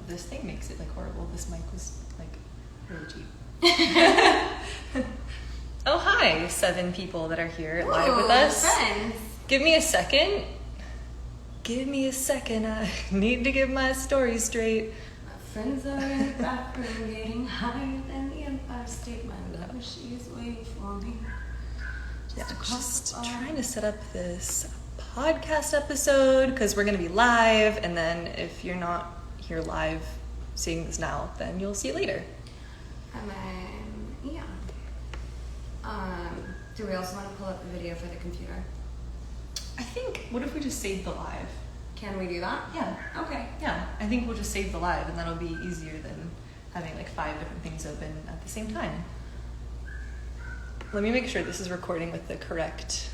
this thing makes it like horrible. This mic was like really cheap. Oh, hi, 7 people that are here live with us. Friends. Give me a second. I need to get my story straight. My friends are in the bathroom getting higher than the Empire State. My love, she's waiting for me. Just trying to set up this podcast episode because we're going to be live, and then if you're not here live seeing this now, then you'll see it later. And then, yeah. Do we also want to pull up the video for the computer? I think, what if we just save the live? Can we do that? Yeah. Okay. Yeah, I think we'll just save the live, and that'll be easier than having like 5 different things open at the same time. Let me make sure this is recording with the correct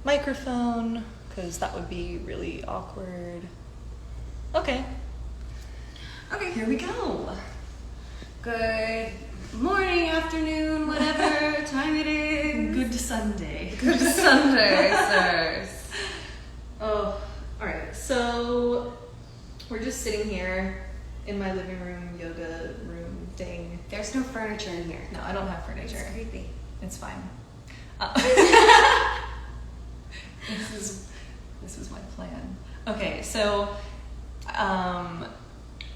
microphone, because that would be really awkward. Okay, here we go. Good morning, afternoon, whatever time it is. Good Sunday. Good Sunday, sirs. Oh, all right. So we're just sitting here in my living room, yoga room thing. There's no furniture in here. No, I don't have furniture. It's creepy. It's fine. This is my plan. Okay, so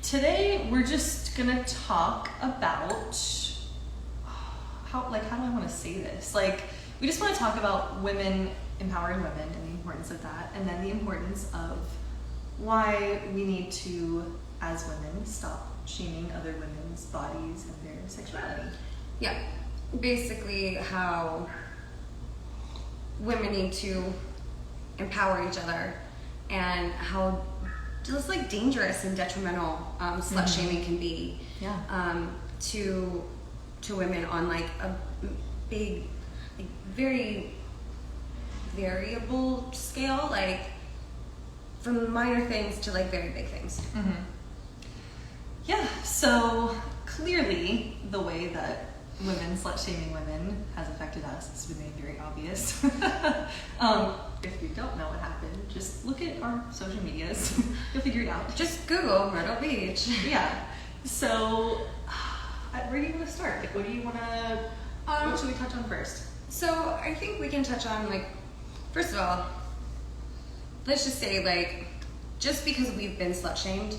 today we're just gonna talk about how do I want to say this? Like, we just want to talk about women, empowering women, and the importance of that, and then the importance of why we need to, as women, stop shaming other women's bodies and their sexuality. Yeah, basically how women need to empower each other, and how just like dangerous and detrimental slut shaming can be. Yeah. To women on like a big, like very variable scale, like from minor things to like very big things. Mm-hmm. Yeah, so clearly the way that women slut-shaming women has affected us has been made very obvious. If you don't know what happened, just look at our social medias. You'll figure it out. Just Google Myrtle Beach. Yeah. So, where do you want to start? Like, what do you want to... what should we touch on first? So, I think we can touch on, like, first of all, let's just say, like, just because we've been slut-shamed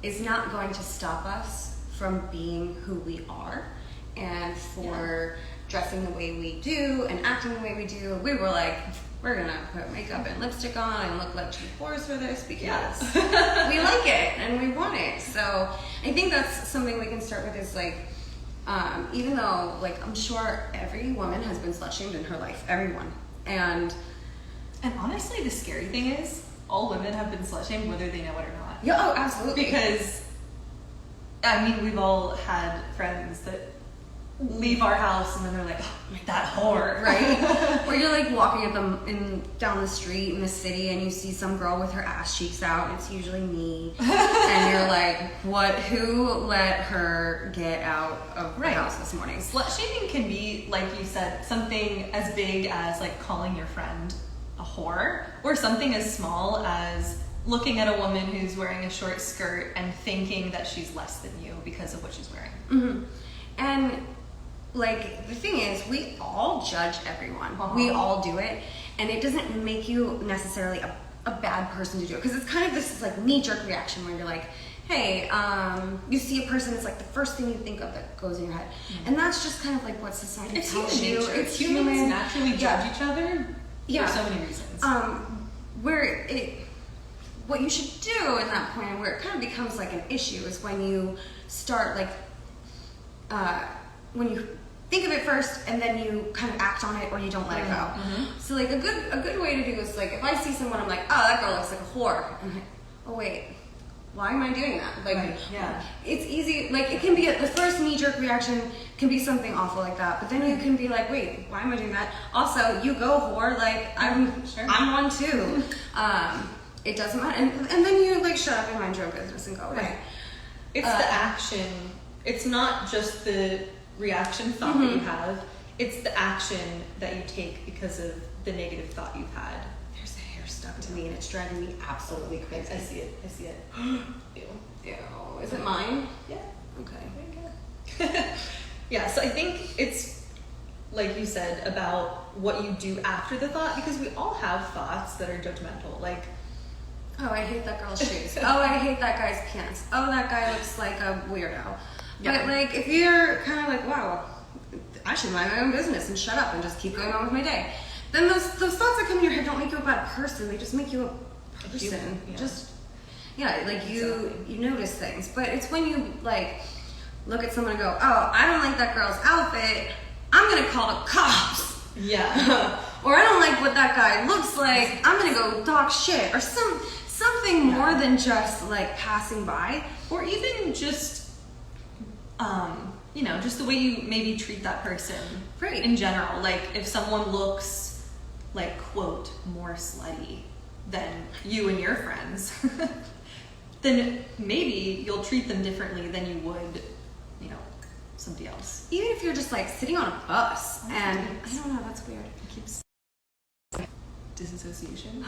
is not going to stop us from being who we are, and for dressing the way we do and acting the way we do. We were like, we're gonna put makeup and lipstick on and look like cheap whores for this because we like it and we want it. So I think that's something we can start with is like, even though like I'm sure every woman has been slut-shamed in her life, everyone. And honestly, the scary thing is all women have been slut-shamed whether they know it or not. Yeah, oh, absolutely. Because, I mean, we've all had friends that leave our house and then they're like, oh, that whore. Right? Or you're like walking at them down the street in the city and you see some girl with her ass cheeks out, and it's usually me. And you're like, who let her get out of the house this morning? Slut-shaming can be, like you said, something as big as like calling your friend a whore, or something as small as looking at a woman who's wearing a short skirt and thinking that she's less than you because of what she's wearing. Mm-hmm. And like the thing is, we all judge everyone. We all do it, and it doesn't make you necessarily a bad person to do it, because it's kind of this like knee-jerk reaction where you're like, hey, you see a person, it's like the first thing you think of that goes in your head. And that's just kind of like what society tells you. It's humans naturally judge each other for so many reasons. What you should do in that point, and where it kind of becomes like an issue, is when you start like, when you think of it first and then you kind of act on it, or you don't let it go. Mm-hmm. So like a good way to do is like, if I see someone, I'm like, oh, that girl looks like a whore. I'm like, oh wait, why am I doing that? Like, it's easy. Like it can be the first knee-jerk reaction can be something awful like that, but then you can be like, wait, why am I doing that? Also, you go whore. Like I'm one too. It doesn't matter, and then you like shut up and mind your own business and go away. It's the action. It's not just the reaction thought that you have. It's the action that you take because of the negative thought you've had. There's a hair stuck happened to me, and it's driving me absolutely crazy. I see it. Ew. Ew. Is it mine? Yeah. Okay. There you go. Yeah, so I think it's, like you said, about what you do after the thought, because we all have thoughts that are judgmental. Like, oh, I hate that girl's shoes. Oh, I hate that guy's pants. Oh, that guy looks like a weirdo. Yeah. But like, if you're kind of like, wow, I should mind my own business and shut up and just keep going on with my day, then those thoughts that come in your head don't make you a bad person. They just make you a person. Yeah. Just, yeah, like you notice things. But it's when you like look at someone and go, oh, I don't like that girl's outfit, I'm gonna call the cops. Yeah. Or I don't like what that guy looks like, I'm gonna go talk shit. Or something more than just like passing by. Or even just, just the way you maybe treat that person. Right. In general. Like, if someone looks like, quote, more slutty than you and your friends, then maybe you'll treat them differently than you would, somebody else. Even if you're just like sitting on a bus and I don't know, that's weird. It keeps disassociation.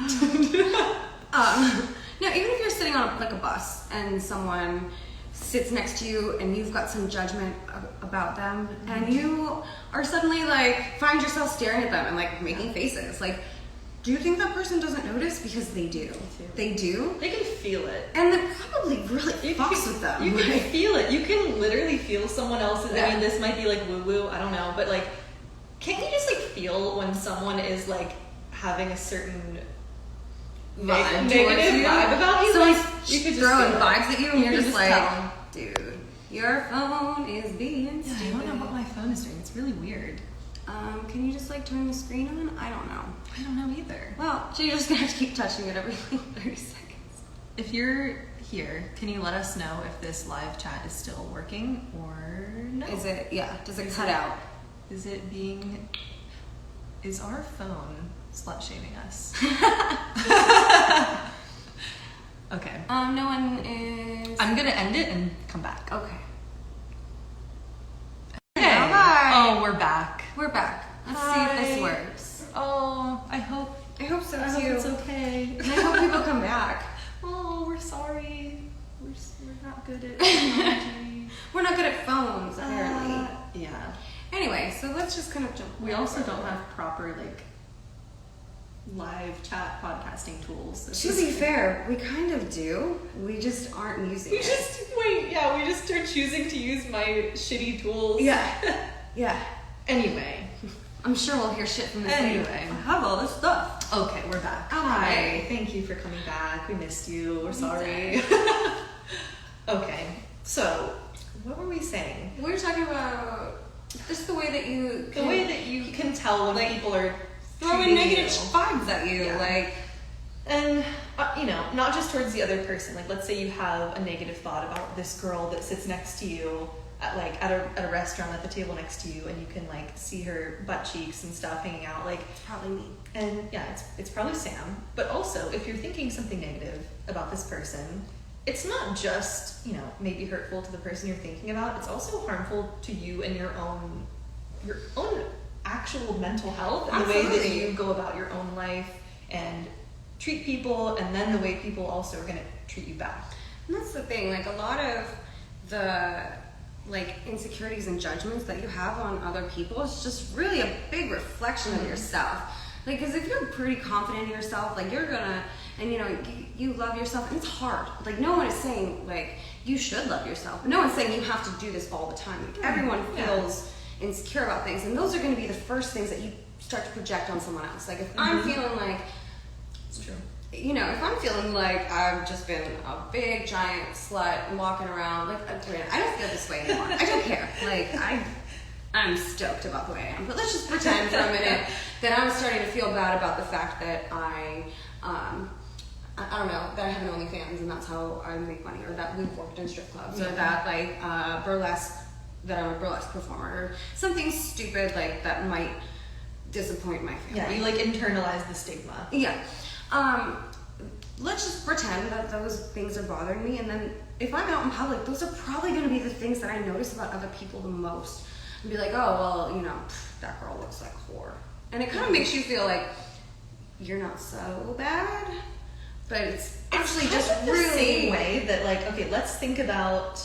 No, even if you're sitting on like a bus and someone sits next to you and you've got some judgment about them, and you are suddenly like find yourself staring at them and like making faces, like, do you think that person doesn't notice? Because they do. They do. They can feel it. And that probably really fucks with them. You can feel it. You can literally feel someone else's. Yeah. I mean, this might be like woo-woo, I don't know. But like, can't you just like feel when someone is like having a certain negative vibe about you? Someone's Like, you could just throwing feel vibes at you and You you're can just just like, tell. dude, your phone is being Yeah, I stupid. don't know what my phone is doing. It's really weird. Can you just like turn the screen on? I don't know. I don't know either. Well, so you're just gonna have to keep touching it every 30 seconds. If you're here, can you let us know if this live chat is still working or no? Is it, yeah, does it Is cut it- out? Is our phone slut shaming us? Okay. No one is. I'm gonna end it and come back. Okay. Okay. Hi. Oh, we're back. We're back. Let's see Hi. if this works. Oh, I hope so I hope too. it's okay. And I hope people come back. Oh, we're sorry. We're not good at technology. We're not good at phones, apparently. Yeah. Anyway, so let's just kind of jump. We also don't have proper like live chat podcasting tools. To be fair, we kind of do. We just aren't using it. We just are choosing to use my shitty tools. Yeah. Yeah. Anyway. I'm sure we'll hear shit from this Anyway. lady. I have all this stuff. Okay, we're back. Hi. Thank you for coming back. We missed you. We're sorry. Okay. So, what were we saying? We were talking about just the way that you The way that you can tell when like, people are throwing treating negative you. vibes at you, Yeah. like. And, not just towards the other person. Like, let's say you have a negative thought about this girl that sits next to you at a restaurant at the table next to you, and you can, like, see her butt cheeks and stuff hanging out. Like, It's probably me. and, yeah, it's probably Sam. But also, if you're thinking something negative about this person, it's not just, maybe hurtful to the person you're thinking about. It's also harmful to you and your own actual mental health and the way that Absolutely. you go about your own life and treat people, and then the way people also are going to treat you back. And that's the thing, like a lot of the like insecurities and judgments that you have on other people is just really a big reflection of yourself. Like, because if you're pretty confident in yourself, like you're gonna, and you love yourself, and it's hard. Like, no one is saying like you should love yourself, but no one's saying you have to do this all the time. Like, everyone feels insecure about things, and those are going to be the first things that you start to project on someone else. Like, if I'm feeling like, It's true. if I'm feeling like I've just been a big giant slut and walking around, like, I don't feel this way anymore. I don't care. Like, I'm stoked about the way I am. But let's just pretend for a minute that I'm starting to feel bad about the fact that I don't know, that I have an OnlyFans and that's how I make money, or that we've worked in strip clubs, or that that I'm a burlesque performer, or something stupid like that might disappoint my family. Yeah, you like internalize the stigma. Yeah. Let's just pretend that those things are bothering me, and then if I'm out in public, those are probably going to be the things that I notice about other people the most. And be like, oh, well, that girl looks like a whore. And it kind of makes you feel like you're not so bad, but it's actually kind just of the really same way that, like, okay, let's think about,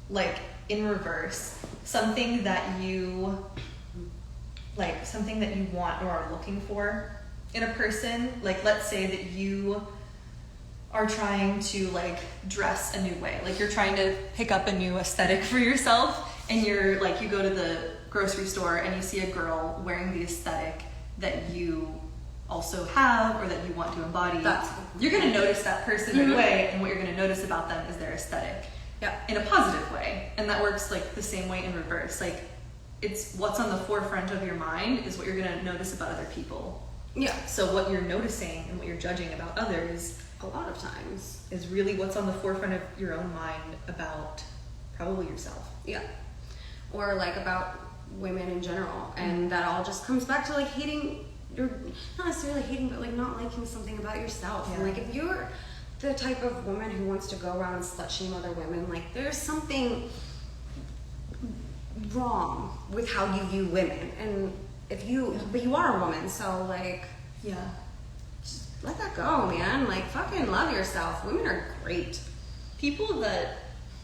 like, in reverse, something that you want or are looking for in a person. Like, let's say that you are trying to, like, dress a new way. Like, you're trying to pick up a new aesthetic for yourself, and you're, like, you go to the grocery store and you see a girl wearing the aesthetic that you also have or that you want to embody. You're going to notice that person right away, and what you're going to notice about them is their aesthetic. Yeah. In a positive way. And that works, like, the same way in reverse. Like, it's what's on the forefront of your mind is what you're going to notice about other people. Yeah. So what you're noticing and what you're judging about others A lot of times is really what's on the forefront of your own mind about probably yourself. Yeah. Or like about women in general. And that all just comes back to like hating, or not necessarily hating, but like not liking something about yourself. Yeah. And like if you're the type of woman who wants to go around and slut shame other women, like there's something wrong with how you view women. And but you are a woman, so like, Yeah. just let that go, man. Like fucking love yourself. Women are great. People that,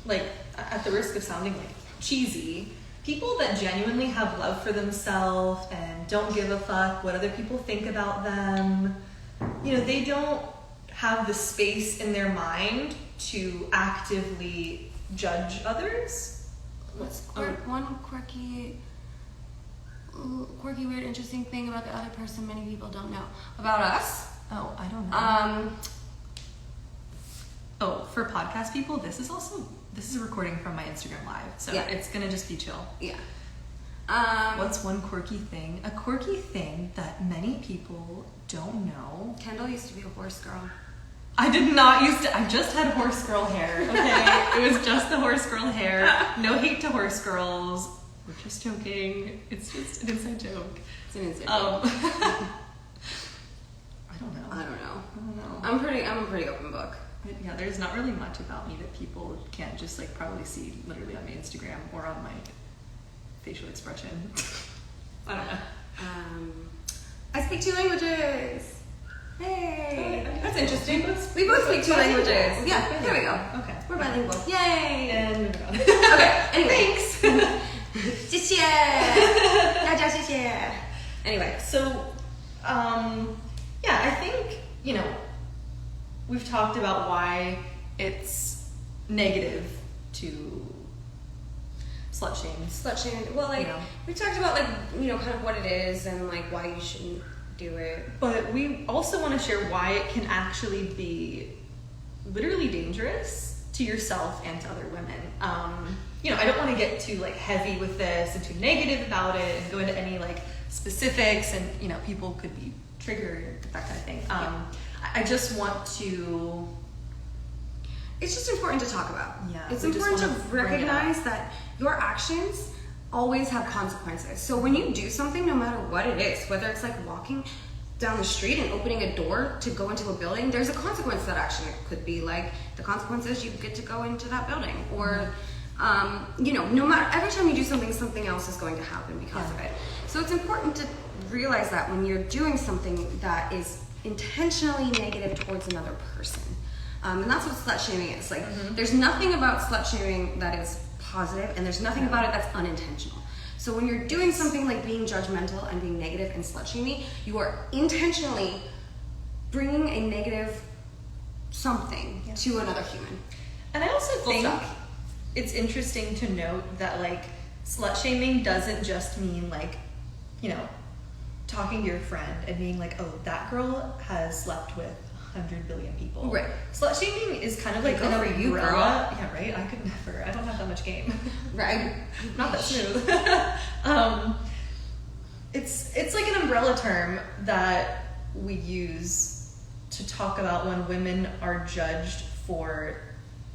like, at the risk of sounding like cheesy, people that genuinely have love for themselves and don't give a fuck what other people think about them, you know, they don't have the space in their mind to actively judge others. What's one quirky, weird, interesting thing about the other person many people don't know about us? Oh, I don't know. Oh, for podcast people, this is a recording from my Instagram live, so Yeah. it's gonna just be chill. Yeah. What's one quirky thing? A quirky thing that many people don't know. Kendall used to be a horse girl. I did not used to. I just had horse girl hair. Okay, it was just the horse girl hair. No hate to horse girls. We're just joking. It's just an inside joke. It's an insane. I don't know. I don't know. I don't know. I'm a pretty open book. Yeah, there's not really much about me that people can't just like probably see literally on my Instagram or on my facial expression. I don't know. I speak 2 languages. Hey, that's interesting. We both speak 2 languages. bilingual. Yeah, there we go. Okay. We're bilingual. Yay! And moving on. Okay, anyway. Thanks. 谢谢大家谢谢 Anyway, So, yeah, I think, you know, we've talked about why it's negative to slut shame. slut shaming. Well, like Yeah. we talked about like kind of what it is and like why you shouldn't do it. But we also want to share why it can actually be literally dangerous to yourself and to other women. You know, I don't want to get too like heavy with this and too negative about it and go into any like specifics, and you know, people could be triggered, that kind of thing. I just want to. It's just important to talk about. Yeah, It's we just important to wanna bring it recognize that your actions always have consequences. So when you do something, no matter what it is, whether it's like walking down the street and opening a door to go into a building, there's a consequence to that action. It could be like the consequence is you get to go into that building, or no matter, every time you do something, something else is going to happen because of it. So it's important to realize that when you're doing something that is intentionally negative towards another person. And that's what slut shaming is. Like, there's nothing about slut shaming that is positive, and there's nothing about it that's unintentional. So when you're doing something like being judgmental and being negative and slut shaming, you are intentionally bringing a negative something to another human. And I also think stop. it's interesting to note that like slut shaming doesn't just mean like, you know, talking to your friend and being like, oh, that girl has slept with 100 billion people. Right. Slut shaming is kind of like Go an for you, umbrella. girl. Yeah, right? I could never. I don't have that much game. Right. Not that smooth. It's like an umbrella term that we use to talk about when women are judged for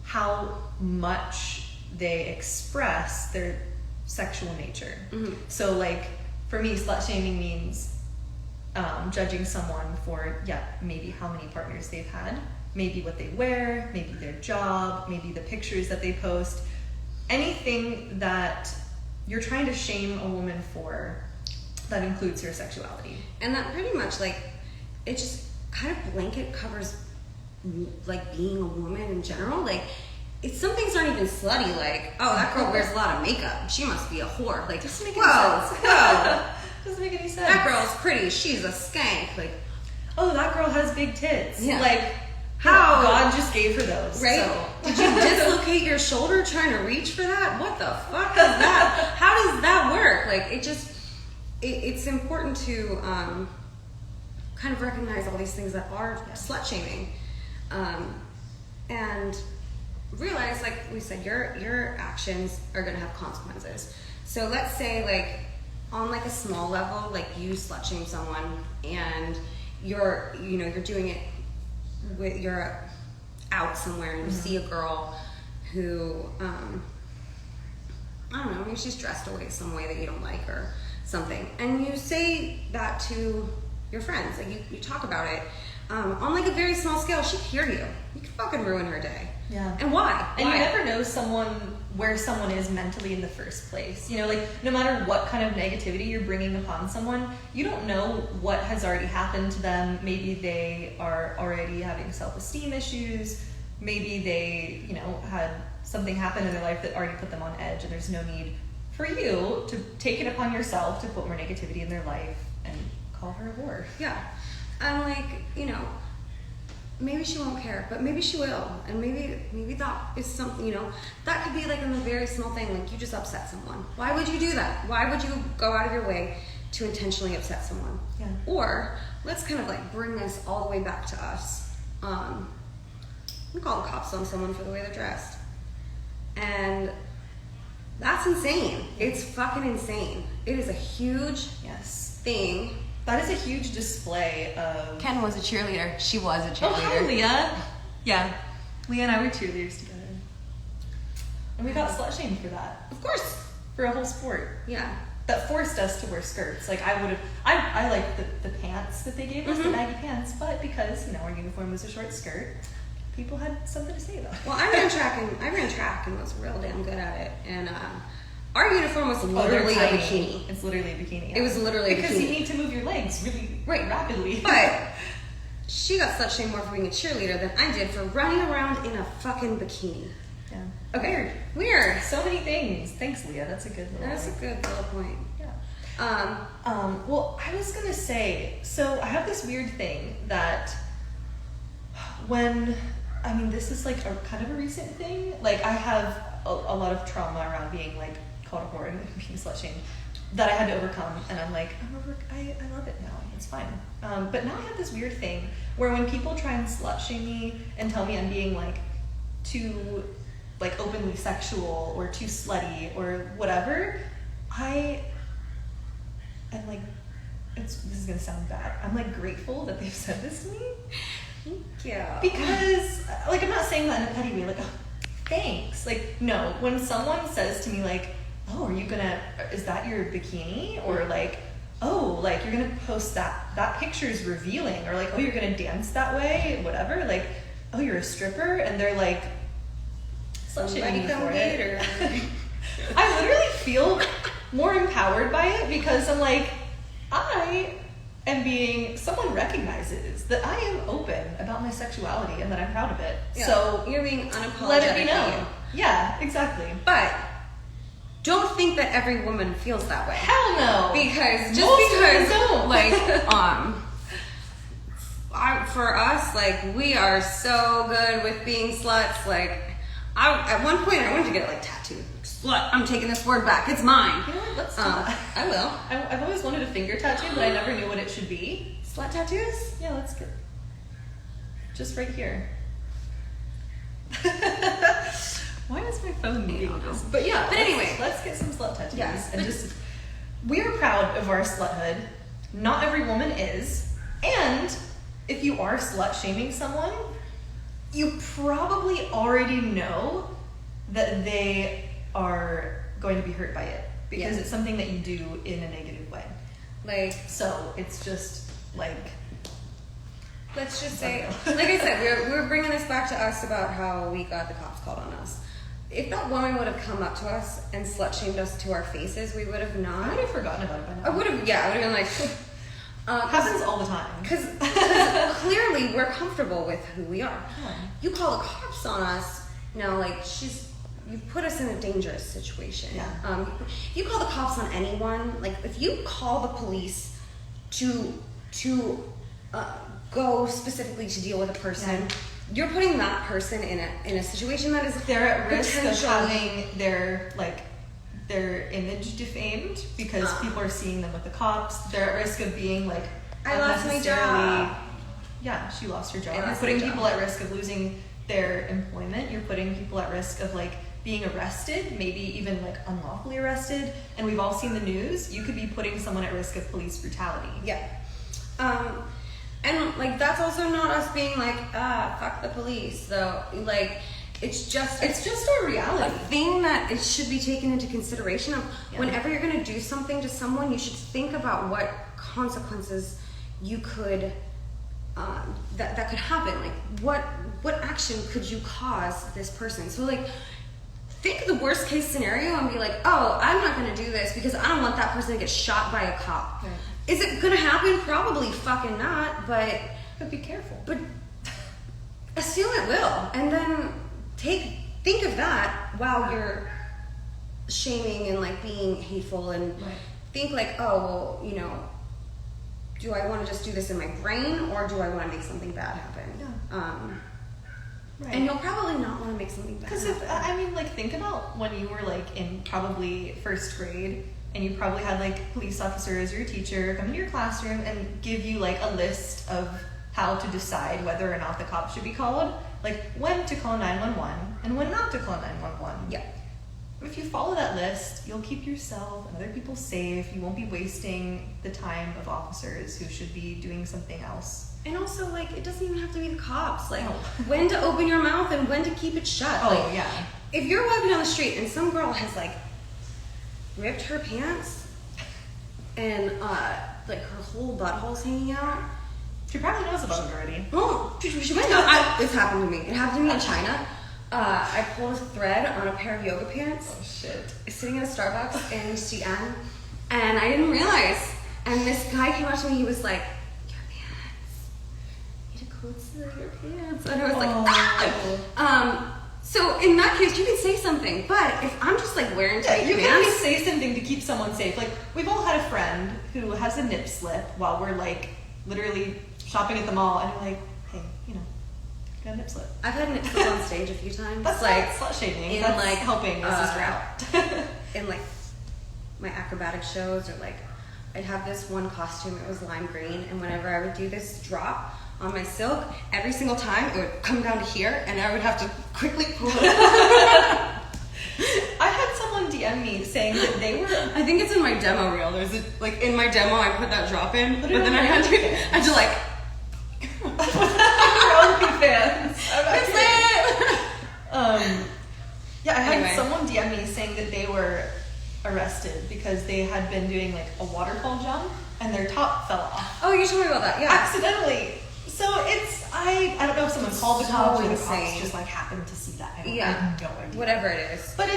how much they express their sexual nature. So like for me, slut shaming means judging someone for maybe how many partners they've had, maybe what they wear, maybe their job, maybe the pictures that they post, anything that you're trying to shame a woman for that includes her sexuality. And that pretty much like it just kind of blanket covers like being a woman in general. Like, some things aren't even slutty. Like, oh, that girl wears a lot of makeup, she must be a whore. Like, doesn't make any sense. Whoa, Doesn't make any sense. that girl's pretty, she's a skank. Like, oh, that girl has big tits. Yeah. Like, how God just gave her those. Right? So. Did you dislocate your shoulder trying to reach for that? What the fuck is that? How does that work? Like, it's important to kind of recognize all these things that are slut shaming, and realize, like we said, your actions are going to have consequences. So let's say, like, on like a small level, like you slut shame someone, and you're doing it with, you're out somewhere and you see a girl who I don't know, maybe she's dressed away some way that you don't like or something, and you say that to your friends, like you talk about it on like a very small scale. She'd hear you. You could fucking ruin her day. Yeah. And why? And you never know where someone is mentally in the first place. You know, like, no matter what kind of negativity you're bringing upon someone, you don't know what has already happened to them. Maybe they are already having self-esteem issues. Maybe they, had something happen in their life that already put them on edge, and there's no need for you to take it upon yourself to put more negativity in their life and call her a whore. Yeah. I'm like, maybe she won't care, but maybe she will. And maybe that is something, that could be like in a very small thing, like you just upset someone. Why would you do that? Why would you go out of your way to intentionally upset someone? Yeah. Or let's kind of like bring this all the way back to us. We call the cops on someone for the way they're dressed. And that's insane. It's fucking insane. It is a huge thing. That is a huge display of... Ken was a cheerleader. She was a cheerleader. Oh, hi, Leah. Yeah. Leah and I were cheerleaders together. And we got slut shamed for that. Of course. For a whole sport. Yeah. That forced us to wear skirts. Like, I liked the pants that they gave us, the baggy pants, but because, our uniform was a short skirt, people had something to say about it. Well, I ran track and was real damn good at it. And our uniform was literally a bikini. It's literally a bikini. Yeah. It was literally a bikini. Because you need to move your legs really rapidly. But she got slut shamed more for being a cheerleader than I did for running around in a fucking bikini. Yeah. Okay. Weird. So many things. Thanks, Leah. That's a good little point. Yeah. Well, I was gonna say, so I have this weird thing that this is like a kind of a recent thing. Like, I have a lot of trauma around being like called a whore and being slut shamed that I had to overcome, and I'm like, I love it now. It's fine. But now I have this weird thing where when people try and slut shame me and tell me I'm being like too like openly sexual or too slutty or whatever, I'm like, this is gonna sound bad. I'm like grateful that they've said this to me. Thank you. Because like, I'm not saying that in a petty way, like, oh, thanks. Like, no, when someone says to me like, oh, is that your bikini? Or like, oh, like, you're gonna post that picture's revealing, or like, oh, you're gonna dance that way, whatever, like, oh, you're a stripper, and they're like slut shaming me for it. I literally feel more empowered by it, because I'm like, someone recognizes that I am open about my sexuality and that I'm proud of it. Yeah. So you're being unapologetic. let it be known. Yeah, exactly. But don't think that every woman feels that way. Hell no. Because Most women don't. Like, for us, like, we are so good with being sluts. Like, at one point I wanted to get it like tattooed. Slut. I'm taking this word back. It's mine. You know what? Let's do that. I will. I've always wanted a finger tattoo, but I never knew what it should be. Slut tattoos? Yeah, let's get just right here. Why is my phone doing this? But yeah. But anyway, let's get some slut tattoos. Yes. And we are proud of our sluthood. Not every woman is. And if you are slut shaming someone, you probably already know that they are going to be hurt by it, because it's something that you do in a negative way. Like, so it's just like, let's just say, like I said, we're bringing this back to us about how we got the cops called on us. If that woman would have come up to us and slut shamed us to our faces, we would have not. I would have forgotten about it by now. I would have been like, Happens all the time. Because clearly we're comfortable with who we are. Yeah. You call the cops on us, like you put us in a dangerous situation. Yeah. You call the cops on anyone, like if you call the police to go specifically to deal with a person, you're putting that person in a situation that is they're at risk of having their image defamed because people are seeing them with the cops. They're at risk of being like, I lost my job. Yeah, she lost her job. You're putting people at risk of losing their employment. You're putting people at risk of like being arrested, maybe even like unlawfully arrested. And we've all seen the news. You could be putting someone at risk of police brutality. Yeah. And like that's also not us being like, fuck the police. So like it's just our reality. A thing that it should be taken into consideration of whenever you're gonna do something to someone, you should think about what consequences you could that could happen. Like what action could you cause this person? So like think of the worst case scenario and be like, oh, I'm not gonna do this because I don't want that person to get shot by a cop. Right. Is it gonna happen? Probably fucking not, but be careful. But assume it will, and then think of that while you're shaming and like being hateful, and think like, oh well, do I want to just do this in my brain or do I want to make something bad happen? Yeah. And you'll probably not want to make something bad happen. Because think about when you were like in probably first grade. And you probably had like police officers or your teacher come into your classroom and give you like a list of how to decide whether or not the cops should be called, like when to call 911 and when not to call 911. Yeah. If you follow that list, you'll keep yourself and other people safe. You won't be wasting the time of officers who should be doing something else. And also, like, it doesn't even have to be the cops. Like, when to open your mouth and when to keep it shut. Oh, like, yeah. If you're walking down the street and some girl has like ripped her pants and like her whole butthole's hanging out. She probably knows about it already. Oh, she might know. This happened to me. It happened to me in China. I pulled a thread on a pair of yoga pants. Oh shit. Sitting at a Starbucks in Xi'an, and I didn't realize. And this guy came up to me. He was like, "Your pants. You need to close your pants." And I was like, "Ah!" So in that case, you can say something. But if I'm just like wearing tight you pants, can just say something to keep someone safe. Like we've all had a friend who has a nip slip while we're like literally shopping at the mall, and you're like, "Hey, got a nip slip." I've had nip slips on stage a few times. That's like slut shaming. That's like helping your sister out. In like my acrobatic shows, or like I'd have this one costume. It was lime green, and whenever I would do this drop on my silk, every single time it would come down to here, and I would have to quickly pull it. I had someone DM me saying that they were. I think it's in my demo reel. There's like in my demo, I put that drop in, but then I had to like. fans. Yeah, I had someone DM me saying that they were arrested because they had been doing like a waterfall jump and their top fell off. Oh, you told me about that, yeah. Accidentally. So I don't know if someone called the cops or the cops just like happened to see that. I have no idea. Whatever it is. But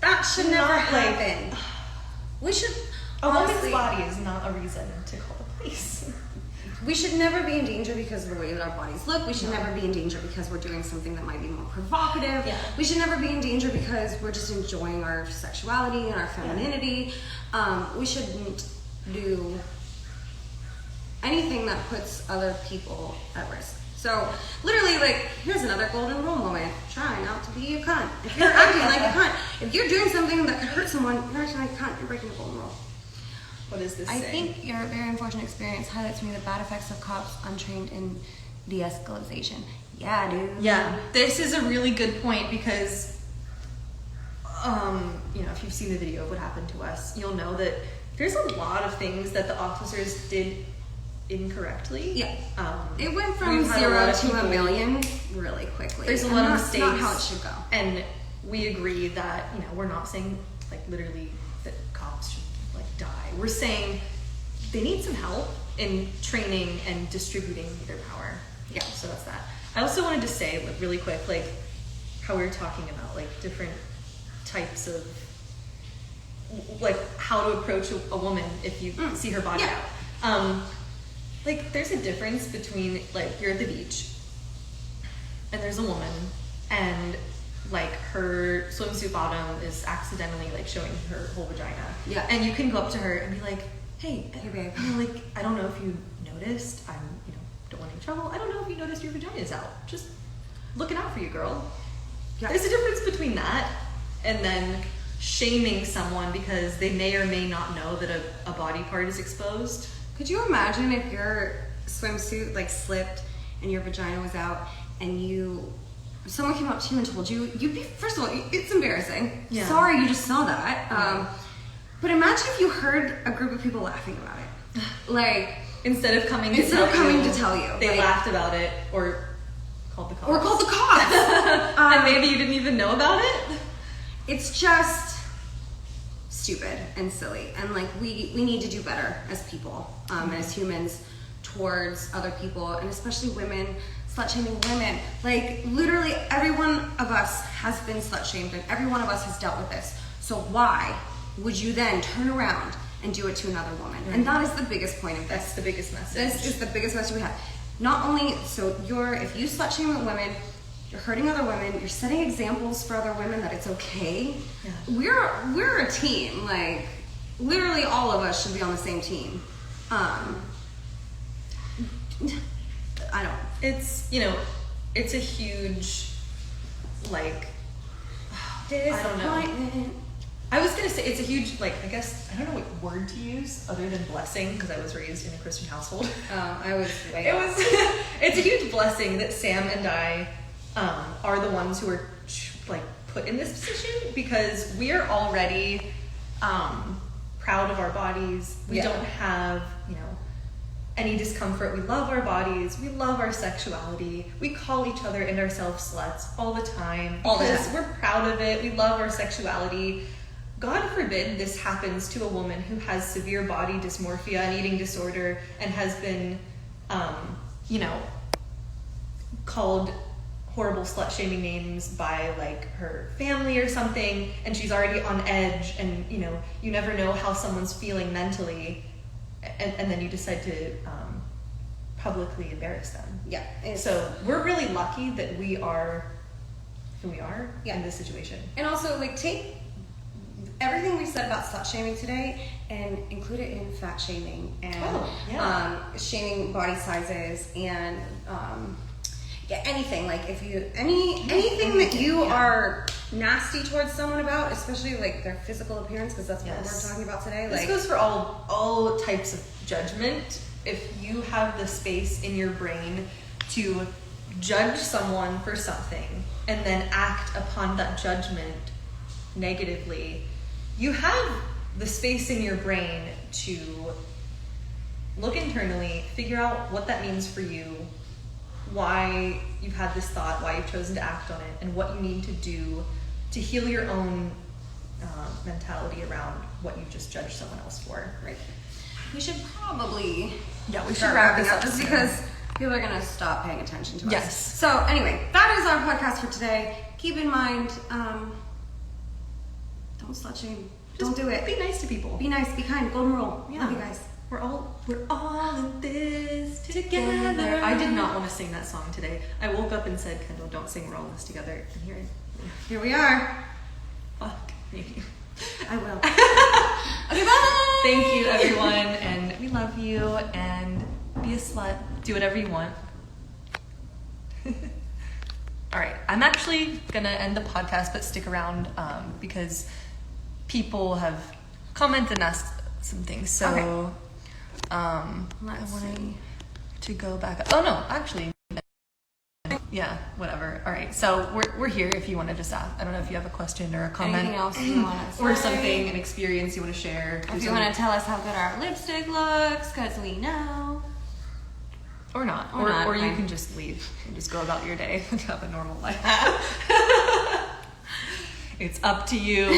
that should never happen. We should a woman's body is not a reason to call the police. We should never be in danger because of the way that our bodies look. We should never be in danger because we're doing something that might be more provocative. Yeah. We should never be in danger because we're just enjoying our sexuality and our femininity. We shouldn't do anything that puts other people at risk. So, literally, like, here's another golden rule moment. Try not to be a cunt. If you're acting like a cunt, if you're doing something that could hurt someone, you're acting like a cunt, you're breaking the golden rule. What is this? I think your very unfortunate experience highlights to me the bad effects of cops untrained in de-escalation. Yeah, dude. Yeah, this is a really good point because, if you've seen the video of what happened to us, you'll know that there's a lot of things that the officers did incorrectly. Yeah. It went from 0 to a million really quickly. There's a lot of mistakes. Not how it should go. And we agree that, we're not saying like literally that cops should like die. We're saying they need some help in training and distributing their power. Yeah, so that's that. I also wanted to say like really quick, like how we were talking about like different types of like how to approach a woman if you see her body out. like, there's a difference between, like, you're at the beach and there's a woman and, like, her swimsuit bottom is accidentally, like, showing her whole vagina. Yeah. And you can go up to her and be like, hey babe. You know, like, I don't know if you noticed. I'm, you know, don't want any trouble. I don't know if you noticed your vagina's out. Just looking out for you, girl. Yeah. There's a difference between that and then shaming someone because they may or may not know that a body part is exposed. Could you imagine if your swimsuit like slipped and your vagina was out and someone came up to you and told you, you'd be, first of all, it's embarrassing. Yeah. Sorry you just saw that. But imagine if you heard a group of people laughing about it. Like, Instead of coming to tell you. They like, laughed about it or called the cops. Or called the cops. And maybe you didn't even know about it. It's just stupid and silly. And like, we need to do better as people, as humans towards other people, and especially women, slut-shaming women. Like, literally every one of us has been slut-shamed and every one of us has dealt with this. So why would you then turn around and do it to another woman? Right. And that is the biggest point of this. That's the biggest message. This is the biggest message we have. Not only, so if you slut shame women, you're hurting other women, you're setting examples for other women that it's okay. Yeah. We're a team. Like, literally all of us should be on the same team. I don't. It's, you know, it's a huge, like, I don't know. I was gonna say it's a huge, like, I guess, I don't know what word to use other than blessing because I was raised in a Christian household. I was way off. It's a huge blessing that Sam and I are the ones who are like put in this position because we are already proud of our bodies. We don't have, you know, any discomfort. We love our bodies. We love our sexuality. We call each other and ourselves sluts all the time because we're proud of it. We love our sexuality. God forbid this happens to a woman who has severe body dysmorphia and eating disorder and has been, you know, called horrible slut-shaming names by, like, her family or something, and she's already on edge, and, you know, you never know how someone's feeling mentally, and then you decide to publicly embarrass them. Yeah. So we're really lucky that we are who we are in this situation. And also, like, take everything we said about slut shaming today and include it in fat shaming and shaming body sizes and anything. Like, if you anything that you are nasty towards someone about, especially like their physical appearance, because that's what we're talking about today. This goes for all types of judgment. If you have the space in your brain to judge someone for something and then act upon that judgment negatively, you have the space in your brain to look internally, figure out what that means for you, why you've had this thought, why you've chosen to act on it, and what you need to do to heal your own mentality around what you just judged someone else for. Right. We should probably we start wrapping up just because people are going to stop paying attention to us. Yes. So anyway, that is our podcast for today. Keep in mind, don't slut shame. Don't do it. Be nice to people. Be nice. Be kind. Golden rule. Yeah. Love you guys. We're all in this together. I did not want to sing that song today. I woke up and said, Kendall, don't sing We're All in This Together. And here we are. Fuck me. I will. Okay, bye. Thank you, everyone, and we love you, and be a slut. Do whatever you want. All right, I'm actually going to end the podcast, but stick around because people have commented and asked some things. So I wanted to go back. Oh, no, actually. Yeah, whatever. All right, so we're here if you want to just ask. I don't know if you have a question or a comment. Anything else you want to or say? something, an experience you want to share. If you want to tell us how good our lipstick looks, because we know. Or not. Or you can just leave and just go about your day and have a normal life. It's up to you.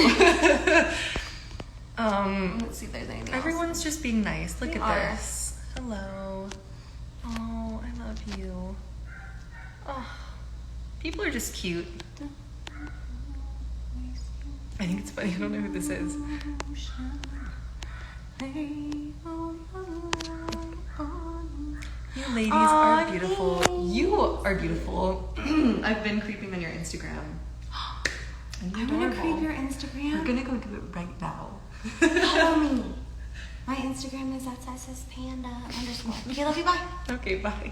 Let's see if there's anything else. Everyone's just being nice. Look at this. Hello. Oh, I love you. Oh, people are just cute. I think it's funny. I don't know who this is. ladies Aw, are beautiful. thanks. You are beautiful. I've been creeping on your Instagram. And I'm you're gonna adorable. creep your Instagram. We're gonna go do it right now. Follow me. My Instagram is @panda_. Okay, love you. Bye. Okay, bye.